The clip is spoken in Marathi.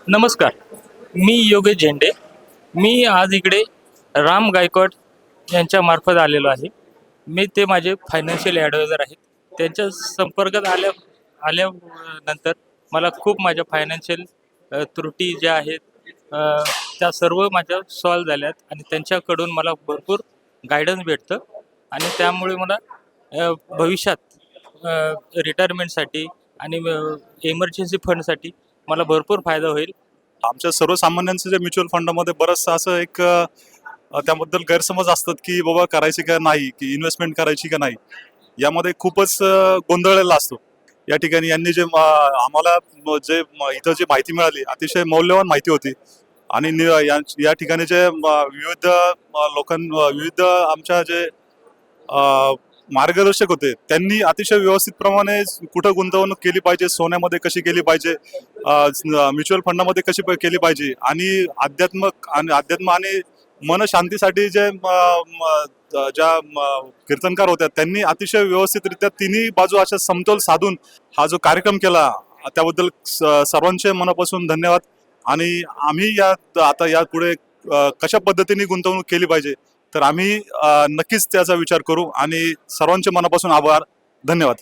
नमस्कार. मी योगेश झेंडे. मी आज इकडे राम गायकवाड यांच्या मार्फत आलेलो आहे. मी ते माझे फायनान्शियल ॲडवायझर आहेत. त्यांच्या संपर्कात आल्यानंतर मला खूप माझ्या फायनान्शियल त्रुटी ज्या आहेत त्या सर्व माझ्या सॉल्व्ह झाल्यात आणि त्यांच्याकडून मला भरपूर गाईडन्स भेटतं आणि त्यामुळे मला भविष्यात रिटायरमेंटसाठी आणि इमर्जन्सी फंडसाठी मला भरपूर फायदा होईल. आमच्या सर्वसामान्यांचं जे म्युच्युअल फंडामध्ये बरंचसं असं एक त्याबद्दल गैरसमज असतात की बाबा करायची का नाही, की इन्व्हेस्टमेंट करायची का नाही. यामध्ये खूपच गोंधळलेला असतो. या ठिकाणी यांनी जे आम्हाला इथं जी माहिती मिळाली अतिशय मौल्यवान माहिती होती आणि या ठिकाणी जे विविध विविध आमच्या जे मार्गदर्शक होते त्यांनी अतिशय व्यवस्थितप्रमाणे कुठं गुंतवणूक केली पाहिजे, सोन्यामध्ये कशी केली पाहिजे, म्युच्युअल फंडामध्ये कशी केली पाहिजे आणि अध्यात्म आणि मनशांतीसाठी ज्या कीर्तनकार होत्या त्यांनी अतिशय व्यवस्थितरित्या तिन्ही बाजू अशा समतोल साधून हा जो कार्यक्रम केला त्याबद्दल सर्वांचे मनापासून धन्यवाद. आणि आम्ही आता यापुढे कशा पद्धतीने गुंतवणूक केली पाहिजे तर आम्ही नक्कीच त्याचा विचार करू आणि सर्वांचे मनापासून आभार. धन्यवाद.